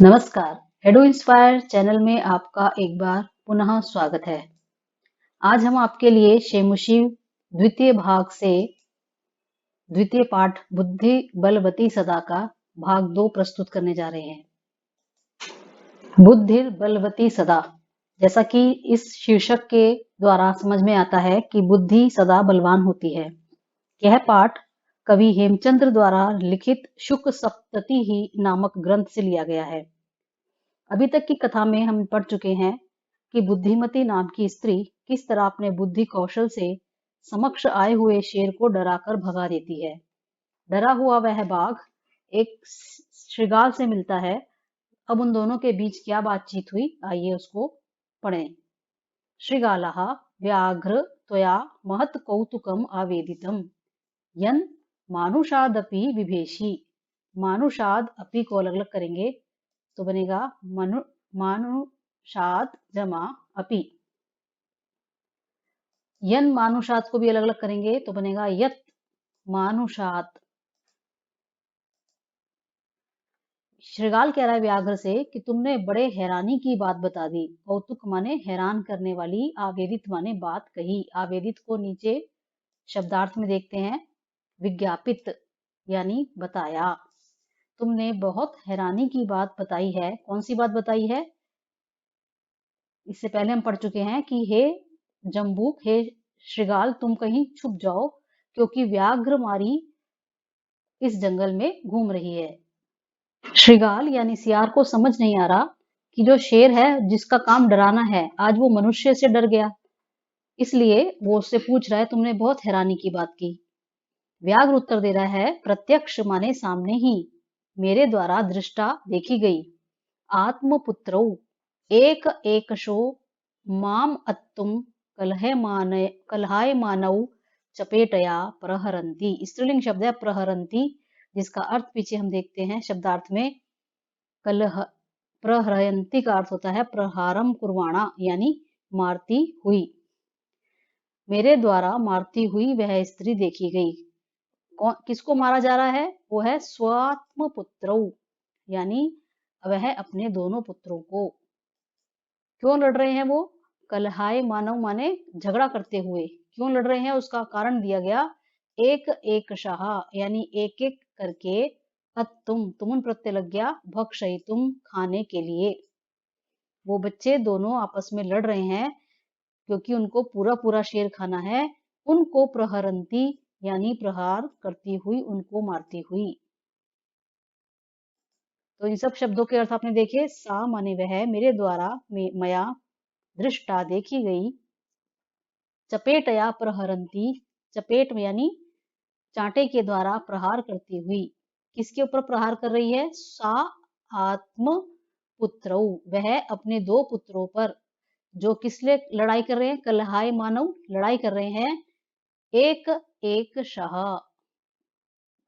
नमस्कार, एडु inspire channel में आपका एक बार पुनः स्वागत है। आज हम आपके लिए शेमुशी द्वितीय भाग से द्वितीय पाठ बुद्धि बलवती सदा का भाग 2 प्रस्तुत करने जा रहे हैं। बुद्धि बलवती सदा, जैसा कि इस शीर्षक के द्वारा समझ में आता है कि बुद्धि सदा बलवान होती है। यह पाठ कवि हेमचंद्र द्वारा लिखित शुक सप्तति ही नामक ग्रंथ से लिया गया है। अभी तक की कथा में हम पढ़ चुके हैं कि बुद्धिमती नाम की स्त्री किस तरह अपने बुद्धि कौशल से समक्ष आए हुए शेर को डराकर भगा देती है। डरा हुआ वह बाघ एक श्रृगाल से मिलता है। अब उन दोनों के बीच क्या बातचीत हुई, आइए उसको पढ़ें। श्रृगालः व्याघ्र त्वया महत् कौतुकम् आवेदितम् यन् मानुषादपि विभेषि। मानुषाद अपि को अलग अलग करेंगे तो बनेगा मानुषाद जमा अपि। यन मानुषाद को भी अलग अलग करेंगे तो बनेगा यत मानुषाद। श्रृगाल कह रहा है व्याघ्र से कि तुमने बड़े हैरानी की बात बता दी। कौतुक माने हैरान करने वाली, आवेदित माने बात कही। आवेदित को नीचे शब्दार्थ में देखते हैं, विज्ञापित यानी बताया। तुमने बहुत हैरानी की बात बताई है। कौन सी बात बताई है? इससे पहले हम पढ़ चुके हैं कि हे जम्बूक, हे श्रृगाल, तुम कहीं छुप जाओ क्योंकि व्याघ्रमारी इस जंगल में घूम रही है। श्रृगाल यानी सियार को समझ नहीं आ रहा कि जो शेर है जिसका काम डराना है, आज वो मनुष्य से डर गया। इसलिए वो उससे पूछ रहा है तुमने बहुत हैरानी की बात की। व्याघ्र उत्तर दे रहा है प्रत्यक्ष माने सामने ही, मेरे द्वारा दृष्टा देखी गई। आत्मपुत्रौ एक एकशो माम अत्तुम कलहायमानौ चपेटया प्रहरन्ति। स्त्रीलिंग शब्द है प्रहरन्ति, जिसका अर्थ पीछे हम देखते हैं शब्दार्थ में। कलह प्रहरन्ति का अर्थ होता है प्रहारम कुर्वाणा यानी मारती हुई। मेरे द्वारा मारती हुई वह स्त्री देखी गई। किसको मारा जा रहा है? वो है स्वात्म पुत्रौ, यानी वह अपने दोनों पुत्रों को। क्यों लड़ रहे हैं वो? कलहाय मानव माने झगड़ा करते हुए। क्यों लड़ रहे हैं उसका कारण दिया गया। एक एक शाह यानी एक एक करके, तुम प्रत्यय लग गया, भक्षय तुम खाने के लिए। वो बच्चे दोनों आपस में लड़ रहे हैं क्योंकि उनको पूरा पूरा शेर खाना है। उनको प्रहरंती यानी प्रहार करती हुई, उनको मारती हुई। तो इन सब शब्दों के अर्थ आपने देखे। सा माने वह, मेरे द्वारा मया दृष्टा देखी गई। चपेटया प्रहरंती, चपेट में यानी चांटे के द्वारा प्रहार करती हुई। किसके ऊपर प्रहार कर रही है? सा आत्म पुत्रौ, वह अपने दो पुत्रों पर, जो किस लिए लड़ाई कर रहे हैं? कलहाय मानव, लड़ाई कर रहे हैं। एक एक शाह,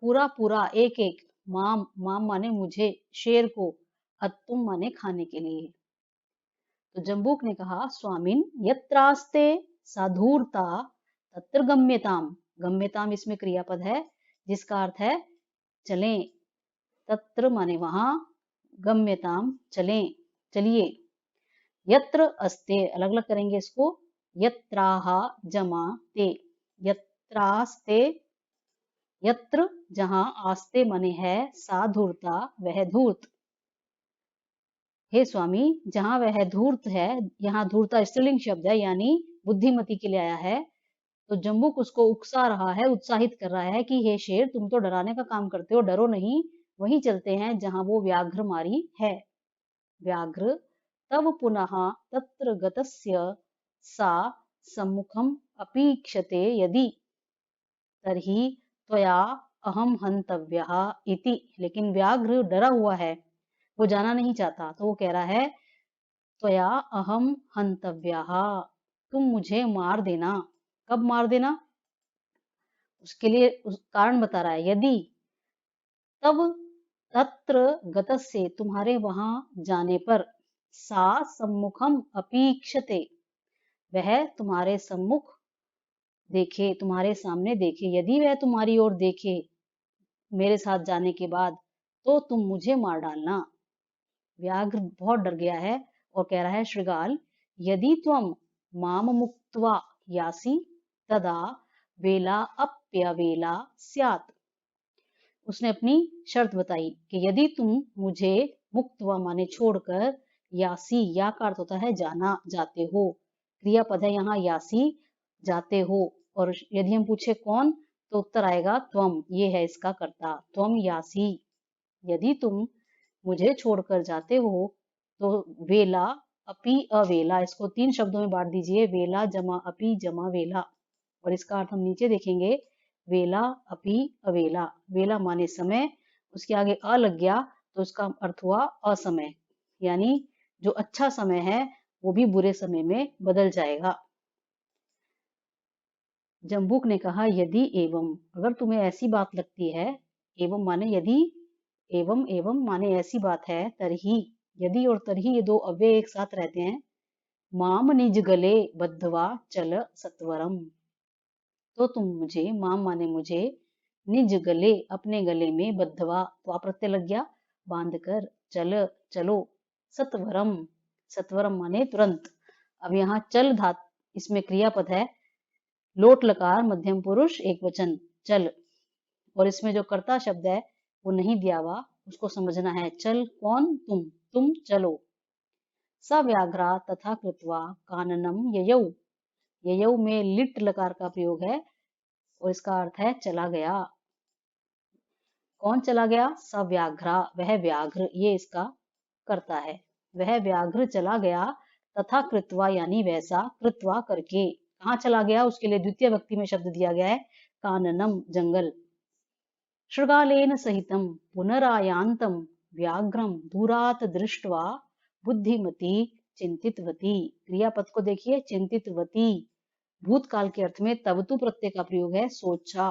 पूरा पूरा, एक एक। माम माम माने मुझे, शेर को। अत्तुम माने खाने के लिए। तो जम्बूक ने कहा स्वामिन यत्रास्ते साधूरता तत्र गम्यताम। गम्यताम इसमें क्रियापद है जिसका अर्थ है चलें। तत्र माने वहां, गम्यताम चलें, चलिए। यत्र अस्ते अलग अलग करेंगे इसको। यत्राह जमा ते, यत्रास्ते, यत्र जहां, आस्ते माने है, सा धूर्ता वह धूर्त। हे स्वामी, जहां वह धूर्त है, यहाँ धूर्ता स्त्रीलिंग शब्द है यानी बुद्धिमती के लिए आया है। तो जम्बूक उसको उकसा रहा है, उत्साहित कर रहा है कि हे शेर, तुम तो डराने का काम करते हो, डरो नहीं, वहीं चलते हैं जहां वो व्याघ्र मारी है। व्याघ्र तव पुनः तत्र गतस्य सा सम्मुखम अपीक्षते यदि तर्हि त्वया अहम हंतव्यः इति। लेकिन व्याघ्र डरा हुआ है, वो जाना नहीं चाहता, तो वो कह रहा है त्वया अहम हंतव्यः, तुम मुझे मार देना। कब मार देना? उसके लिए उस कारण बता रहा है। यदि, तब, तत्र गतस्य तुम्हारे वहां जाने पर, सा सम्मुखम अपीक्षते वह तुम्हारे सम्मुख देखे, तुम्हारे सामने देखे। यदि वह तुम्हारी ओर देखे मेरे साथ जाने के बाद, तो तुम मुझे मार डालना। व्याघ्र बहुत डर गया है और कह रहा है शृगाल, यदि त्वम माम मुक्त्वा यासि तदा वेला अप्यवेला स्यात्। उसने अपनी शर्त बताई कि यदि तुम मुझे मुक्त्वा माने छोड़कर, यासी, या का अर्थ होता है जाना, जाते हो, क्रियापद है यहाँ यासी, जाते हो। और यदि हम पूछे कौन, तो उत्तर आएगा त्वम, ये है इसका कर्ता, त्वम यासी, यदि तुम मुझे छोड़कर जाते हो, तो वेला अपि अवेला, इसको 3 शब्दों में बांट दीजिए, वेला जमा अपि जमा वेला। और इसका अर्थ हम नीचे देखेंगे, वेला अपि अवेला, वेला माने समय, उसके आगे अ लग गया तो उसका अर्थ हुआ असमय, यानी जो अच्छा समय है वो भी बुरे समय में बदल जाएगा। जम्बूक ने कहा, यदि एवं, अगर तुम्हें ऐसी बात लगती है, एवं माने यदि, एवं एवं माने ऐसी बात है, तरही, यदि और तरही ये दो अव्यय एक साथ रहते हैं, माम निज गले बद्धवा चल सत्वरम, तो तुम मुझे, माम माने मुझे, निज गले अपने गले में, बद्धवा तो प्रत्यय लग गया, बांध कर, चल चलो, सत्वरम, सत्वरम माने तुरंत। अब यहाँ चल धात, इसमें क्रियापद है, लोट लकार मध्यम पुरुष एक वचन, चल, और इसमें जो कर्ता शब्द है वो नहीं दिया हुआ, उसको समझना है, चल कौन, तुम चलो। सव्याघ्रा तथा कृत्वा काननम ययौ, ययौ में लिट लकार का प्रयोग है और इसका अर्थ है चला गया। कौन चला गया, सव्याघ्रा, वह व्याघ्र, ये इसका कर्ता है, वह व्याघ्र चला गया, तथा कृत्वा यानी वैसा, कृत्वा करके, कहाँ चला गया, उसके लिए द्वितीय भक्ति में शब्द दिया गया है, काननम जंगल। शृगालेन सहितं पुनरायान्तं व्याघ्रम दूरात दृष्ट्वा बुद्धिमती चिंतितवती, क्रियापद को देखिए, चिंतितवती, भूतकाल के अर्थ में तवतु प्रत्यय का प्रयोग है, सोचा,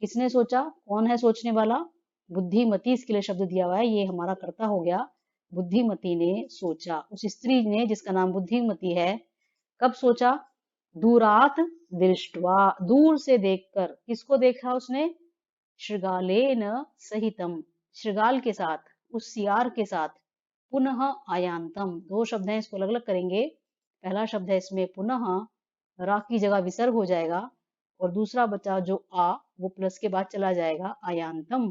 किसने सोचा, कौन है सोचने वाला, बुद्धिमती, इसके लिए शब्द दिया हुआ है, ये हमारा कर्ता हो गया, बुद्धिमती ने सोचा, उस स्त्री ने जिसका नाम बुद्धिमती है, कब सोचा, दूरात दृष्ट्वा, दूर से देखकर, किसको देखा उसने, शृगालेन सहितम, शृगाल के साथ, उस सियार के साथ, पुनः आयांतम, दो शब्द हैं, इसको अलग अलग करेंगे, पहला शब्द है इसमें पुनः, रा की जगह विसर्ग हो जाएगा, और दूसरा बचा जो आ, वो प्लस के बाद चला जाएगा, आयांतम,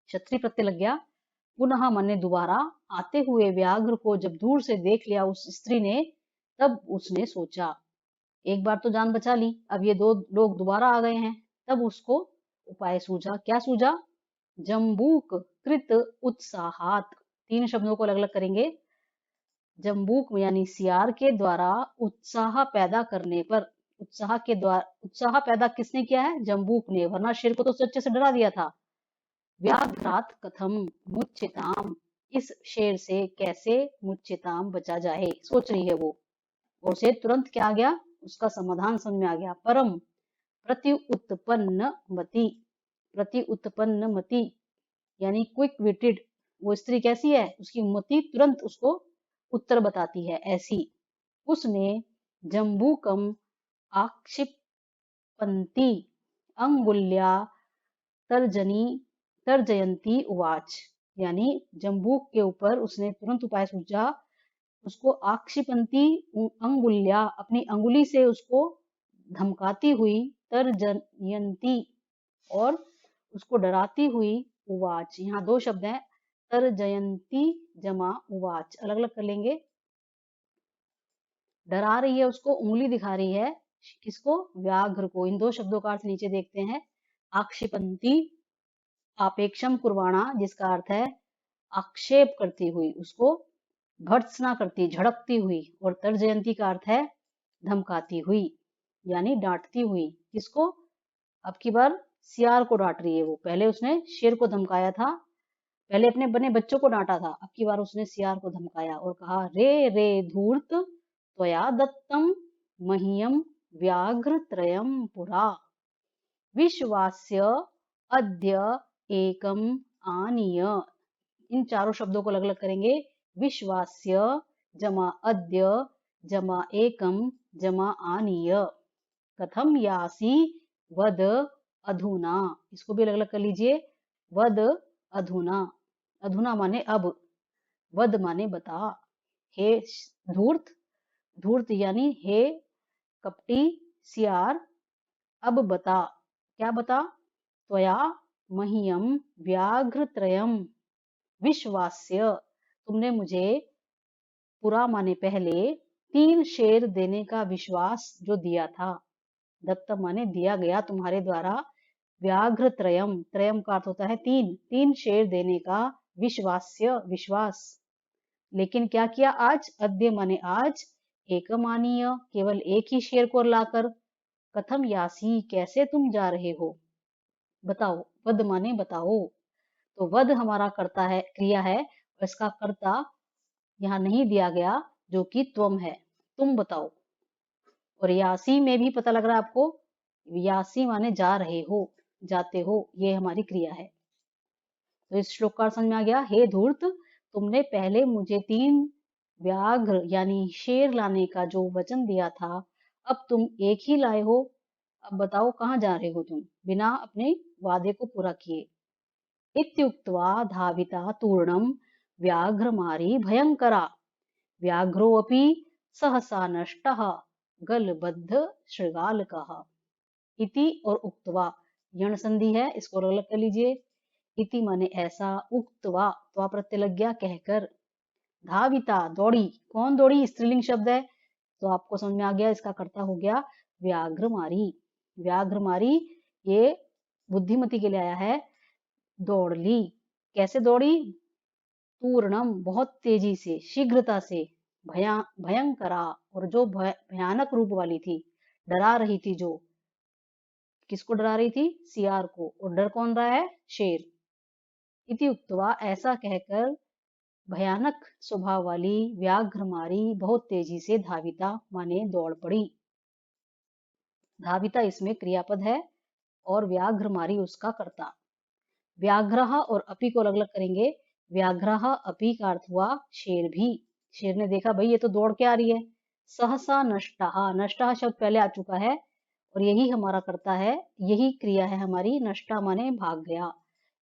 क्षत्रिय प्रत्यय लग गया, पुनः माने दोबारा, आते हुए व्याघ्र को जब दूर से देख लिया उस स्त्री ने, तब उसने सोचा, एक बार तो जान बचा ली, अब ये दो लोग दोबारा आ गए हैं, तब उसको उपाय सूझा, क्या सूझा, जम्बूक कृत उत्साहात, 3 शब्दों को अलग अलग करेंगे, जम्बूक यानी सियार के द्वारा उत्साह पैदा करने पर, उत्साह के द्वारा, उत्साह पैदा किसने किया है, जम्बूक ने, वरना शेर को तो सच्चे से डरा दिया था, व्याघ्रात कथम मुच्चिताम, इस शेर से कैसे मुच्चिताम बचा जाए, सोच रही है वो, और से तुरंत क्या आ गया, उसका समाधान समझ में आ गया, परम प्रति उत्पन्न मति, प्रति उत्पन्न मति यानी क्विक विटेड, वो स्त्री कैसी है, उसकी मति तुरंत उसको उत्तर बताती है, ऐसी, उसने जम्बूकम आक्षिपन्ती अंगुल्या तर्जनी तर्जयंती उवाच, यानी जम्बूक के ऊपर उसने तुरंत उपाय सूझा, उसको आक्षिपंती अंगुल्या, अपनी अंगुली से उसको धमकाती हुई, तर्जयंती, और उसको डराती हुई, उवाच, यहाँ 2 शब्द हैं, तर्जयंती जमा उवाच, अलग अलग कर लेंगे, डरा रही है उसको, उंगली दिखा रही है, किसको, व्याघ्र को, इन 2 शब्दों का अर्थ नीचे देखते हैं, आक्षिपंती आपेक्षम कुर्वाणा, जिसका अर्थ है आक्षेप करती हुई, उसको भर्त्सना करती, झड़कती हुई, और तर्जयंती का अर्थ है धमकाती हुई, यानी डांटती हुई, किसको, अब की बार सियार को डांट रही है वो, पहले उसने शेर को धमकाया था, पहले अपने बने बच्चों को डांटा था, अब की बार उसने सियार को धमकाया और कहा, रे रे धूर्त त्वया दत्तम मह्यम व्याघ्र त्रयम पुरा, विश्वास्य अद्य एकम आनीय, इन चारों शब्दों को अलग अलग करेंगे, विश्वास्य जमा अद्य जमा एकम जमा आनीय, कथम यासी वद अधुना, इसको भी अलग अलग कर लीजिए, वद अधुना, अधुना माने अब, वद माने बता। हे धूर्त, धूर्त यानी हे कपटी सियार, अब बता, क्या बता? त्वया मह्यम व्याघ्रत्रयम विश्वास्य, तुमने मुझे पुरा माने पहले 3 शेर देने का विश्वास जो दिया था। दत्त माने दिया गया तुम्हारे द्वारा। व्याघ्र त्रयम, त्रयम का अर्थ होता है 3, 3 शेर देने का विश्वास्य, विश्वास। लेकिन क्या किया आज? अद्य माने आज, एकमानीय केवल एक ही शेर को लाकर, कथम यासी कैसे तुम जा रहे हो? बताओ, वद माने बताओ। तो वध हमारा करता है, क्रिया है, और इसका कर्ता यहाँ नहीं दिया गया जो कि त्वम है, तुम बताओ। और यासी में भी पता लग रहा है आपको, यासी माने जा रहे हो, जाते हो, ये हमारी क्रिया है। तो इस श्लोक का समझ में आ गया। हे धूर्त, तुमने पहले मुझे 3 व्याघ्र यानी शेर लाने का जो वचन दिया था, अब तुम एक ही लाए हो। अब बताओ कहाँ जा रहे हो तुम, बिना अपने वादे को पूरा किए। इत्युक्त्वा धाविता तूर्णम व्याघ्रमारी भयंकरा, व्याघ्रोऽपि सहसा नष्टः गलबद्ध शृगालकः। इति और उक्त्वा, यण संधि है, इसको अलग कर लीजिए। इति माने ऐसा, उक्त्वा त्वा प्रत्यय लग गया, कहकर। धाविता दौड़ी, कौन दौड़ी? स्त्रीलिंग शब्द है, तो आपको समझ में आ गया, इसका कर्ता हो गया व्याघ्रमारी। व्याघ्रमारी ये बुद्धिमती के लिए आया है। दौड़ ली, कैसे दौड़ी? पूर्णम बहुत तेजी से, शीघ्रता से, भयंकरा और जो भयानक रूप वाली थी, डरा रही थी जो, किसको डरा रही थी? सियार को। और डर कौन रहा है? शेर। इति उक्त्वा ऐसा कहकर, भयानक स्वभाव वाली व्याघ्रमारी बहुत तेजी से, धाविता माने दौड़ पड़ी। धाविता इसमें क्रियापद है और व्याघ्रमारी उसका कर्ता। व्याघ्रः और अपि को अलग अलग करेंगे। व्याघ्रः अपि का अर्थ हुआ शेर भी। शेर ने देखा भाई ये तो दौड़ के आ रही है। सहसा नष्टः, नष्टः शब्द पहले आ चुका है और यही हमारा कर्ता है, यही क्रिया है हमारी। नष्टा माने भाग गया,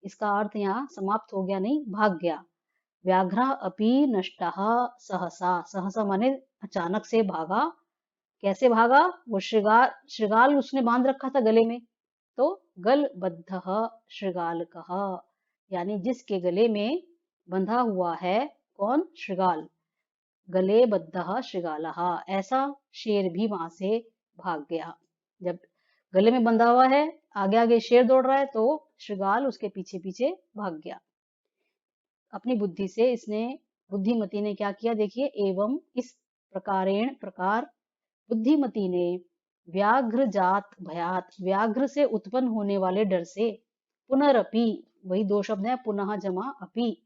इसका अर्थ यहाँ समाप्त हो गया नहीं, भाग गया। व्याघ्रः अपि नष्टः सहसा, सहसा माने अचानक से भागा। कैसे भागा? वो श्रृगाल उसने बांध रखा था गले में, तो गलबद्धः शृगालकः, यानी जिसके गले में बंधा हुआ है, कौन? शृगाल। गले बद्धः शृगालः, ऐसा शेर भी वहां से भाग गया। जब गले में बंधा हुआ है, आगे आगे शेर दौड़ रहा है, तो शृगाल उसके पीछे पीछे भाग गया। अपनी बुद्धि से इसने, बुद्धिमती ने क्या किया? देखिए, एवं इस प्रकार बुद्धिमती ने व्याघ्र जात भयात, व्याघ्र से उत्पन्न होने वाले डर से, पुनरअपि, वही 2 शब्द हैं, पुनः जमा अपि,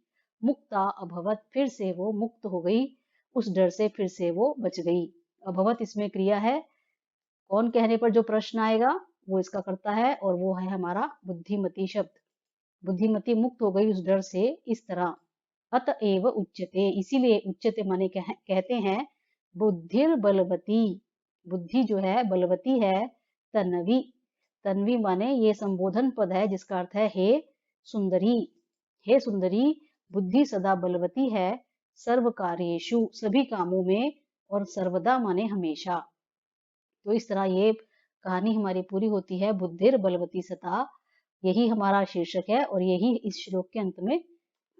मुक्ता अभवत, फिर से वो मुक्त हो गई, उस डर से फिर से वो बच गई। अभवत इसमें क्रिया है, कौन कहने पर जो प्रश्न आएगा वो इसका करता है, और वो है हमारा बुद्धिमती शब्द। बुद्धिमती मुक्त हो गई उस डर से, इस तरह। अतएव उच्यते, इसीलिए उच्यते माने कहते हैं, बुद्धिर बलवती, बुद्धि जो है बलवती है। तन्वी, तन्वी माने ये संबोधन पद है जिसका अर्थ है हे सुंदरी, हे सुंदरी, बुद्धि सदा बलवती है, सर्व कार्येषु, सभी कामों में, और सर्वदा माने हमेशा। तो इस तरह ये कहानी हमारी पूरी होती है, बुद्धिर बलवती सता, यही हमारा शीर्षक है और यही इस श्लोक के अंत में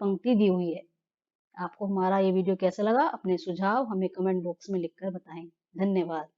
पंक्ति दी हुई है। आपको हमारा ये वीडियो कैसा लगा? अपने सुझाव हमें कमेंट बॉक्स में लिखकर बताएं। धन्यवाद।